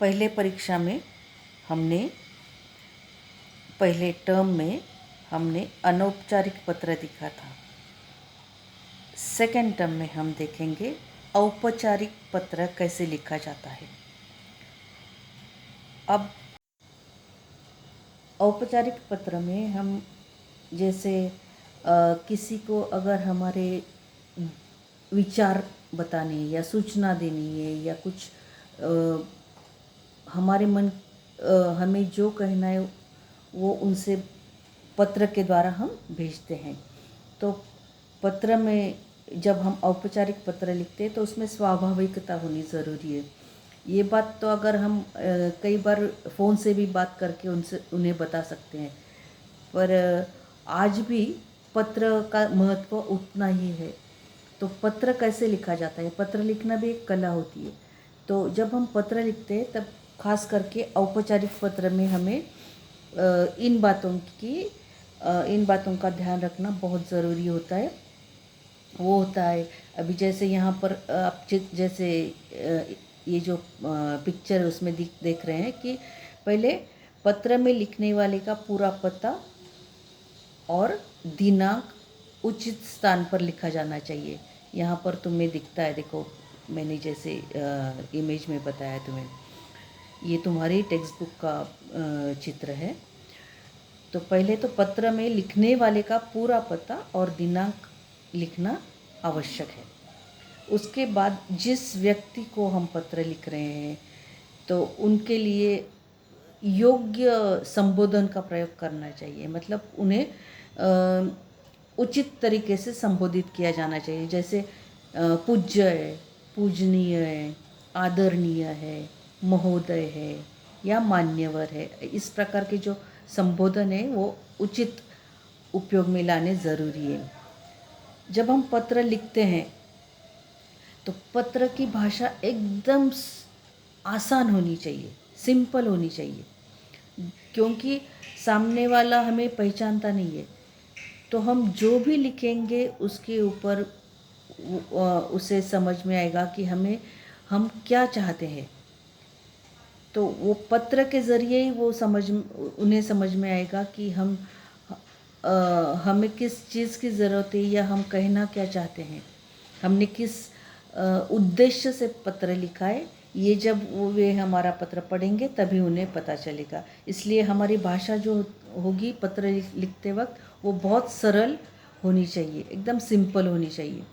पहले परीक्षा में हमने पहले टर्म में हमने अनौपचारिक पत्र लिखा था। सेकंड टर्म में हम देखेंगे औपचारिक पत्र कैसे लिखा जाता है। अब औपचारिक पत्र में हम जैसे किसी को अगर हमारे विचार बताने या सूचना देनी है या कुछ हमारे हमें जो कहना है वो उनसे पत्र के द्वारा हम भेजते हैं। तो पत्र में जब हम औपचारिक पत्र लिखते हैं तो उसमें स्वाभाविकता होनी ज़रूरी है। ये बात तो अगर हम कई बार फ़ोन से भी बात करके उन्हें बता सकते हैं, पर आज भी पत्र का महत्व उतना ही है। तो पत्र कैसे लिखा जाता है, पत्र लिखना भी एक कला होती है। तो जब हम पत्र लिखते हैं तब खास करके औपचारिक पत्र में हमें इन बातों का ध्यान रखना बहुत ज़रूरी होता है। वो होता है अभी जैसे यहाँ पर आप जैसे ये जो पिक्चर उसमें देख रहे हैं कि पहले पत्र में लिखने वाले का पूरा पता और दिनांक उचित स्थान पर लिखा जाना चाहिए। यहाँ पर तुम्हें दिखता है, देखो मैंने जैसे इमेज में बताया तुम्हें, ये तुम्हारी टेक्स्ट बुक का चित्र है। तो पहले तो पत्र में लिखने वाले का पूरा पता और दिनांक लिखना आवश्यक है। उसके बाद जिस व्यक्ति को हम पत्र लिख रहे हैं तो उनके लिए योग्य संबोधन का प्रयोग करना चाहिए। मतलब उन्हें उचित तरीके से संबोधित किया जाना चाहिए। जैसे पूज्य है, पूजनीय है, आदरणीय है, महोदय है या मान्यवर है। इस प्रकार के जो संबोधन है वो उचित उपयोग में लाने ज़रूरी है। जब हम पत्र लिखते हैं तो पत्र की भाषा एकदम आसान होनी चाहिए, सिंपल होनी चाहिए, क्योंकि सामने वाला हमें पहचानता नहीं है। तो हम जो भी लिखेंगे उसके ऊपर उसे समझ में आएगा कि हम क्या चाहते हैं। तो वो पत्र के ज़रिए ही उन्हें समझ में आएगा कि हमें किस चीज़ की ज़रूरत है या हम कहना क्या चाहते हैं, हमने किस उद्देश्य से पत्र लिखा है। ये जब वे हमारा पत्र पढ़ेंगे तभी उन्हें पता चलेगा। इसलिए हमारी भाषा जो होगी पत्र लिखते वक्त वो बहुत सरल होनी चाहिए, एकदम सिंपल होनी चाहिए।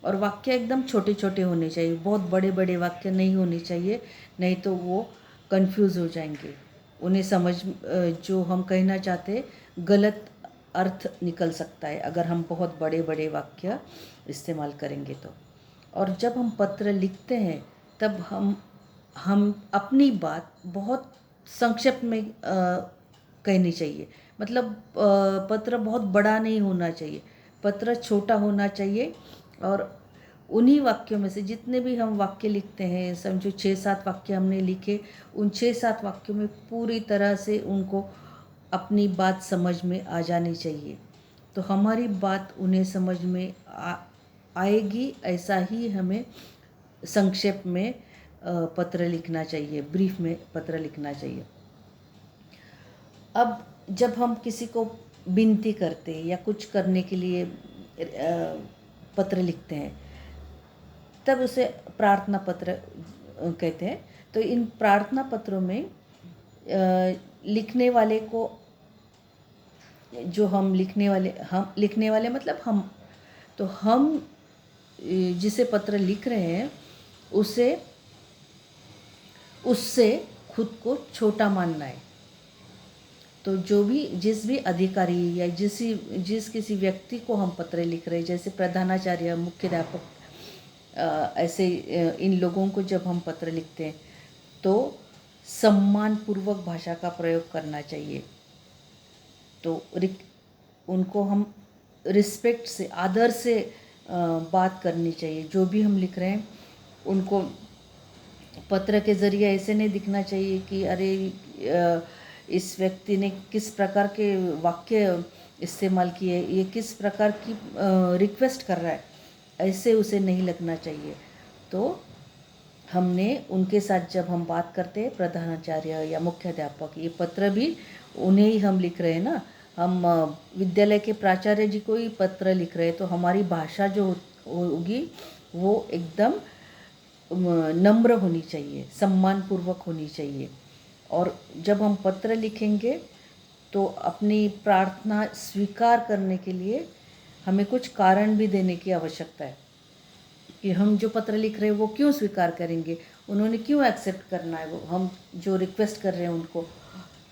और वाक्य एकदम छोटे छोटे होने चाहिए, बहुत बड़े बड़े वाक्य नहीं होने चाहिए, नहीं तो वो कंफ्यूज हो जाएंगे। उन्हें जो हम कहना चाहते गलत अर्थ निकल सकता है अगर हम बहुत बड़े बड़े वाक्य इस्तेमाल करेंगे तो। और जब हम पत्र लिखते हैं तब हम अपनी बात बहुत संक्षेप में कहनी चाहिए। मतलब पत्र बहुत बड़ा नहीं होना चाहिए, पत्र छोटा होना चाहिए। और उन्हीं वाक्यों में से जितने भी हम वाक्य लिखते हैं, समझो 6-7 वाक्य हमने लिखे, उन 6-7 वाक्यों में पूरी तरह से उनको अपनी बात समझ में आ जानी चाहिए। तो हमारी बात उन्हें समझ में आएगी, ऐसा ही हमें संक्षेप में पत्र लिखना चाहिए, ब्रीफ में पत्र लिखना चाहिए। अब जब हम किसी को विनती करते हैं या कुछ करने के लिए पत्र लिखते हैं तब उसे प्रार्थना पत्र कहते हैं। तो इन प्रार्थना पत्रों में लिखने वाले को हम लिखने वाले मतलब हम जिसे पत्र लिख रहे हैं उससे खुद को छोटा मानना है। तो जिस भी अधिकारी या जिस किसी व्यक्ति को हम पत्र लिख रहे हैं, जैसे प्रधानाचार्य, मुख्याध्यापक, ऐसे इन लोगों को जब हम पत्र लिखते हैं तो सम्मानपूर्वक भाषा का प्रयोग करना चाहिए। तो उनको हम रिस्पेक्ट से, आदर से बात करनी चाहिए। जो भी हम लिख रहे हैं उनको पत्र के ज़रिए ऐसे नहीं दिखना चाहिए कि अरे इस व्यक्ति ने किस प्रकार के वाक्य इस्तेमाल किए, ये किस प्रकार की रिक्वेस्ट कर रहा है, ऐसे उसे नहीं लगना चाहिए। तो हमने उनके साथ जब हम बात करते हैं, प्रधानाचार्य या मुख्याध्यापक, ये पत्र भी उन्हें ही हम लिख रहे हैं ना। हम विद्यालय के प्राचार्य जी को ही पत्र लिख रहे हैं, तो हमारी भाषा जो होगी वो एकदम नम्र होनी चाहिए, सम्मानपूर्वक होनी चाहिए। और जब हम पत्र लिखेंगे तो अपनी प्रार्थना स्वीकार करने के लिए हमें कुछ कारण भी देने की आवश्यकता है कि हम जो पत्र लिख रहे हैं वो क्यों स्वीकार करेंगे, उन्होंने क्यों एक्सेप्ट करना है, वो हम जो रिक्वेस्ट कर रहे हैं उनको,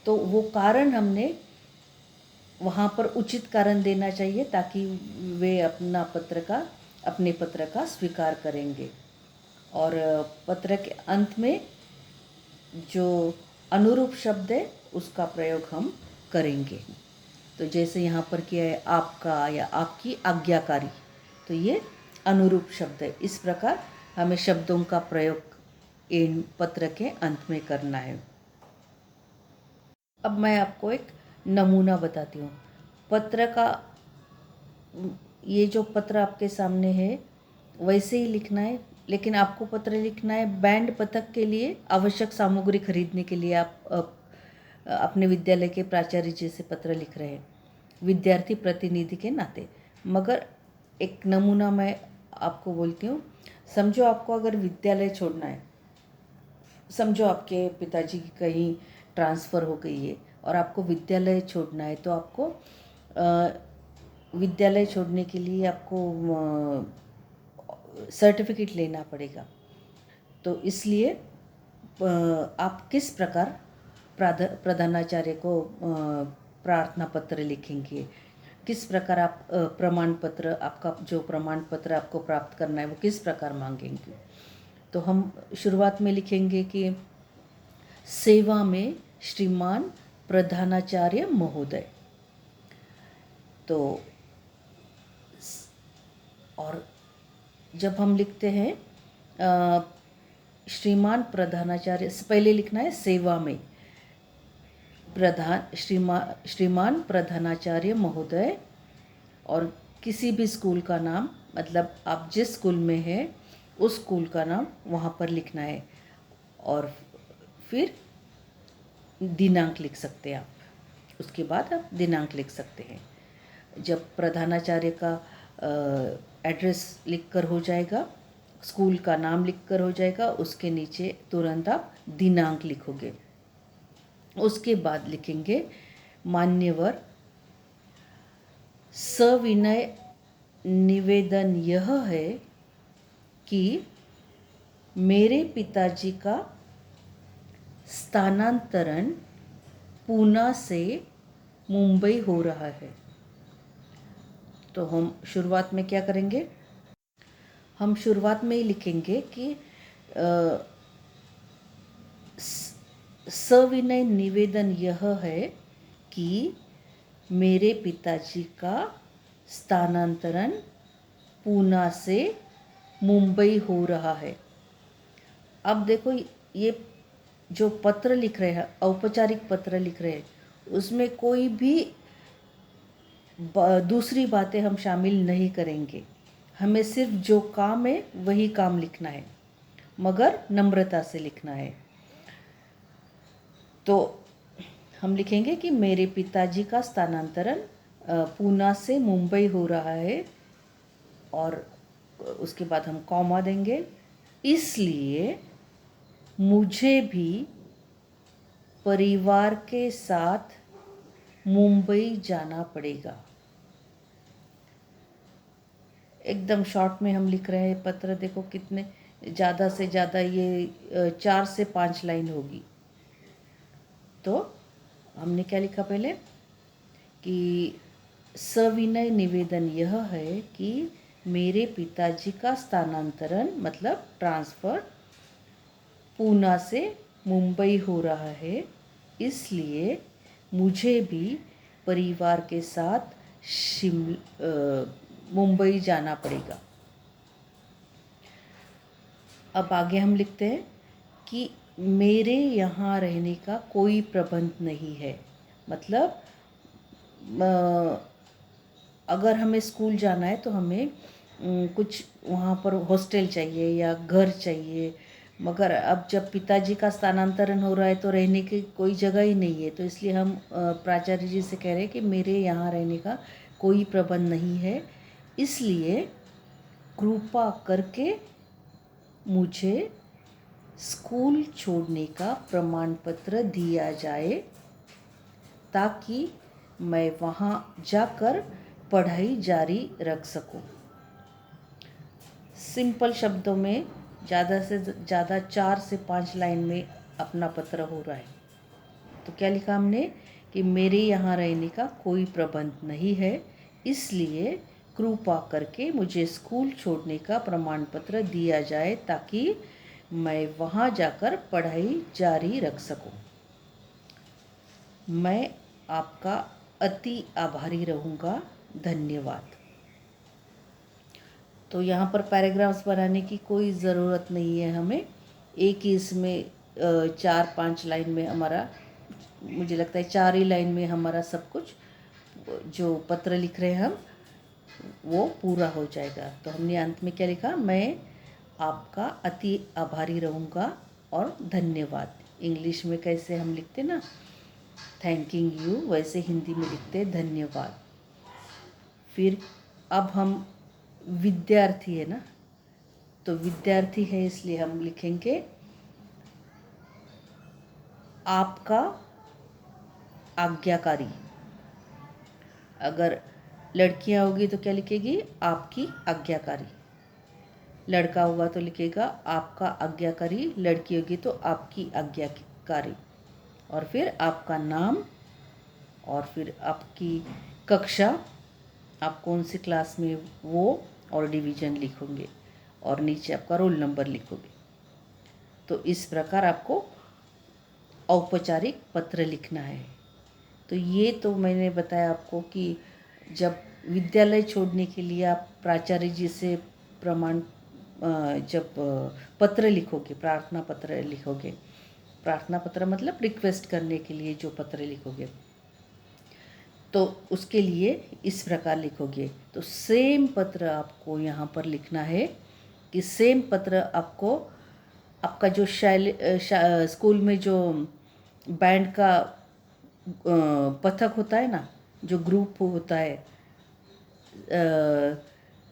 तो वो कारण हमने वहाँ पर उचित कारण देना चाहिए ताकि वे अपने पत्र का स्वीकार करेंगे। और पत्र के अंत में जो अनुरूप शब्द है उसका प्रयोग हम करेंगे। तो जैसे यहाँ पर किया है आपका या आपकी आज्ञाकारी, तो ये अनुरूप शब्द है। इस प्रकार हमें शब्दों का प्रयोग इन पत्र के अंत में करना है। अब मैं आपको एक नमूना बताती हूँ पत्र का। ये जो पत्र आपके सामने है वैसे ही लिखना है, लेकिन आपको पत्र लिखना है बैंड पथक के लिए आवश्यक सामग्री खरीदने के लिए। आप अपने विद्यालय के प्राचार्य जी से पत्र लिख रहे हैं विद्यार्थी प्रतिनिधि के नाते। मगर एक नमूना मैं आपको बोलती हूँ। समझो आपको अगर विद्यालय छोड़ना है, समझो आपके पिताजी की कहीं ट्रांसफ़र हो गई है और आपको विद्यालय छोड़ना है, तो आपको विद्यालय छोड़ने के लिए आपको सर्टिफिकेट लेना पड़ेगा। तो इसलिए आप किस प्रकार प्रधानाचार्य को प्रार्थना पत्र लिखेंगे, किस प्रकार आप प्रमाण पत्र, आपका जो प्रमाण पत्र आपको प्राप्त करना है वो किस प्रकार मांगेंगे। तो हम शुरुआत में लिखेंगे कि सेवा में श्रीमान प्रधानाचार्य महोदय। तो और जब हम लिखते हैं श्रीमान प्रधानाचार्य से पहले लिखना है सेवा में श्रीमान प्रधानाचार्य महोदय, और किसी भी स्कूल का नाम, मतलब आप जिस स्कूल में हैं उस स्कूल का नाम वहाँ पर लिखना है। और फिर दिनांक लिख सकते हैं आप, उसके बाद आप दिनांक लिख सकते हैं। जब प्रधानाचार्य का एड्रेस लिखकर हो जाएगा, स्कूल का नाम लिखकर हो जाएगा, उसके नीचे तुरंत आप दिनांक लिखोगे। उसके बाद लिखेंगे मान्यवर, सविनय निवेदन यह है कि मेरे पिताजी का स्थानांतरण पूना से मुंबई हो रहा है। तो हम शुरुआत में क्या करेंगे, हम शुरुआत में ही लिखेंगे कि सविनय निवेदन यह है कि मेरे पिताजी का स्थानांतरण पूना से मुंबई हो रहा है। अब देखो, ये जो पत्र लिख रहे हैं, औपचारिक पत्र लिख रहे हैं, उसमें कोई भी दूसरी बातें हम शामिल नहीं करेंगे। हमें सिर्फ जो काम है वही काम लिखना है, मगर नम्रता से लिखना है। तो हम लिखेंगे कि मेरे पिताजी का स्थानांतरण पूना से मुंबई हो रहा है, और उसके बाद हम कॉमा देंगे, इसलिए मुझे भी परिवार के साथ मुंबई जाना पड़ेगा। एकदम शॉर्ट में हम लिख रहे हैं पत्र। देखो कितने ज़्यादा से ज़्यादा ये 4 से 5 लाइन होगी। तो हमने क्या लिखा पहले कि सविनय निवेदन यह है कि मेरे पिताजी का स्थानांतरण, मतलब ट्रांसफ़र, पूना से मुंबई हो रहा है, इसलिए मुझे भी परिवार के साथ मुंबई जाना पड़ेगा। अब आगे हम लिखते हैं कि मेरे यहाँ रहने का कोई प्रबंध नहीं है। मतलब अगर हमें स्कूल जाना है तो हमें कुछ वहाँ पर हॉस्टल चाहिए या घर चाहिए, मगर अब जब पिताजी का स्थानांतरण हो रहा है तो रहने की कोई जगह ही नहीं है, तो इसलिए हम प्राचार्य जी से कह रहे हैं कि मेरे यहाँ रहने का कोई प्रबंध नहीं है, इसलिए कृपा करके मुझे स्कूल छोड़ने का प्रमाण पत्र दिया जाए ताकि मैं वहाँ जाकर पढ़ाई जारी रख सकूं। सिंपल शब्दों में ज़्यादा से ज़्यादा 4 से 5 लाइन में अपना पत्र हो रहा है। तो क्या लिखा हमने कि मेरे यहाँ रहने का कोई प्रबंध नहीं है, इसलिए कृपा करके मुझे स्कूल छोड़ने का प्रमाण पत्र दिया जाए ताकि मैं वहाँ जाकर पढ़ाई जारी रख सकूं। मैं आपका अति आभारी रहूँगा, धन्यवाद। तो यहाँ पर पैराग्राफ्स बनाने की कोई ज़रूरत नहीं है हमें, एक ही इसमें 4-5 लाइन में हमारा, मुझे लगता है 4 ही लाइन में हमारा सब कुछ जो पत्र लिख रहे हैं हम वो पूरा हो जाएगा। तो हमने अंत में क्या लिखा, मैं आपका अति आभारी रहूँगा और धन्यवाद। इंग्लिश में कैसे हम लिखते ना थैंकिंग यू, वैसे हिंदी में लिखते धन्यवाद। फिर अब हम विद्यार्थी है ना, तो विद्यार्थी है इसलिए हम लिखेंगे आपका आज्ञाकारी। अगर लड़कियां होगी तो क्या लिखेगी, आपकी आज्ञाकारी। लड़का होगा तो लिखेगा आपका आज्ञाकारी, लड़की होगी तो आपकी आज्ञाकारी। और फिर आपका नाम, और फिर आपकी कक्षा, आप कौन सी क्लास में वो, और डिवीज़न लिखोगे, और नीचे आपका रोल नंबर लिखोगे। तो इस प्रकार आपको औपचारिक पत्र लिखना है। तो ये तो मैंने बताया आपको कि जब विद्यालय छोड़ने के लिए आप प्राचार्य जी से जब पत्र लिखोगे, प्रार्थना पत्र लिखोगे, प्रार्थना पत्र मतलब रिक्वेस्ट करने के लिए जो पत्र लिखोगे, तो उसके लिए इस प्रकार लिखोगे। तो सेम पत्र आपको यहाँ पर लिखना है कि सेम पत्र आपको आपका जो स्कूल में जो बैंड का पथक होता है ना, जो ग्रुप होता है,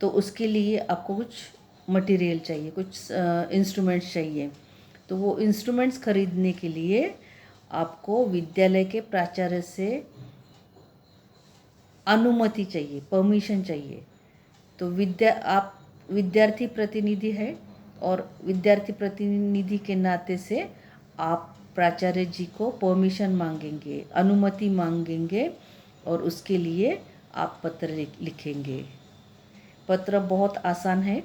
तो उसके लिए आपको कुछ मटेरियल चाहिए, कुछ इंस्ट्रूमेंट्स चाहिए। तो वो इंस्ट्रूमेंट्स खरीदने के लिए आपको विद्यालय के प्राचार्य से अनुमति चाहिए, परमिशन चाहिए। तो आप विद्यार्थी प्रतिनिधि है, और विद्यार्थी प्रतिनिधि के नाते से आप प्राचार्य जी को परमिशन मांगेंगे, अनुमति मांगेंगे, और उसके लिए आप पत्र लिखेंगे। पत्र बहुत आसान है,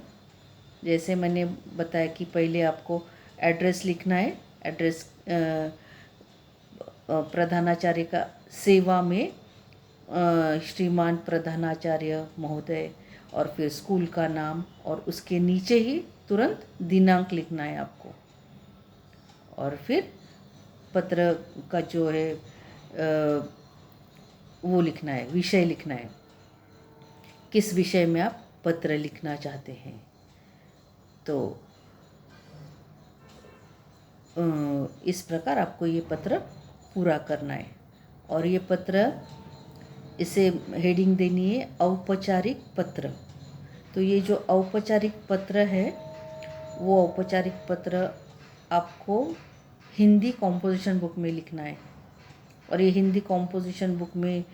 जैसे मैंने बताया कि पहले आपको एड्रेस लिखना है। एड्रेस प्रधानाचार्य का सेवा में श्रीमान प्रधानाचार्य महोदय, और फिर स्कूल का नाम, और उसके नीचे ही तुरंत दिनांक लिखना है आपको। और फिर पत्र का जो है वो लिखना है, विषय लिखना है, किस विषय में आप पत्र लिखना चाहते हैं। तो इस प्रकार आपको ये पत्र पूरा करना है। और ये पत्र, इसे हेडिंग देनी है औपचारिक पत्र। तो ये जो औपचारिक पत्र है, वो औपचारिक पत्र आपको हिंदी कॉम्पोजिशन बुक में लिखना है। और ये हिंदी कॉम्पोजिशन बुक में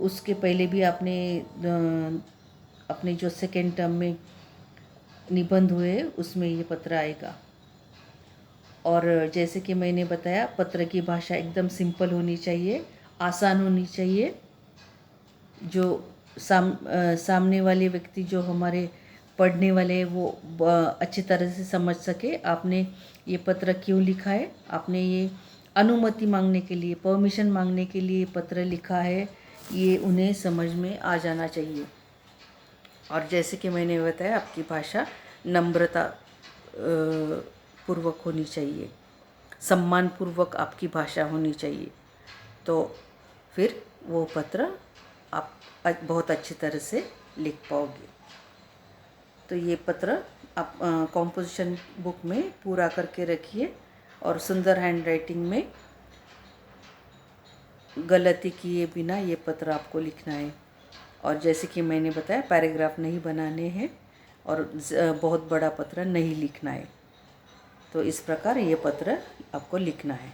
उसके पहले भी आपने अपने जो सेकेंड टर्म में निबंध हुए उसमें ये पत्र आएगा। और जैसे कि मैंने बताया, पत्र की भाषा एकदम सिंपल होनी चाहिए, आसान होनी चाहिए, जो सामने वाले व्यक्ति, जो हमारे पढ़ने वाले, वो अच्छी तरह से समझ सके आपने ये पत्र क्यों लिखा है। आपने ये अनुमति मांगने के लिए, परमिशन मांगने के लिए पत्र लिखा है, ये उन्हें समझ में आ जाना चाहिए। और जैसे कि मैंने बताया, आपकी भाषा नम्रता पूर्वक होनी चाहिए, सम्मान पूर्वक आपकी भाषा होनी चाहिए। तो फिर वो पत्र आप बहुत अच्छी तरह से लिख पाओगे। तो ये पत्र आप कॉम्पोजिशन बुक में पूरा करके रखिए और सुंदर हैंडराइटिंग में गलती किए बिना ये पत्र आपको लिखना है। और जैसे कि मैंने बताया, पैराग्राफ नहीं बनाने हैं और बहुत बड़ा पत्र नहीं लिखना है। तो इस प्रकार ये पत्र आपको लिखना है।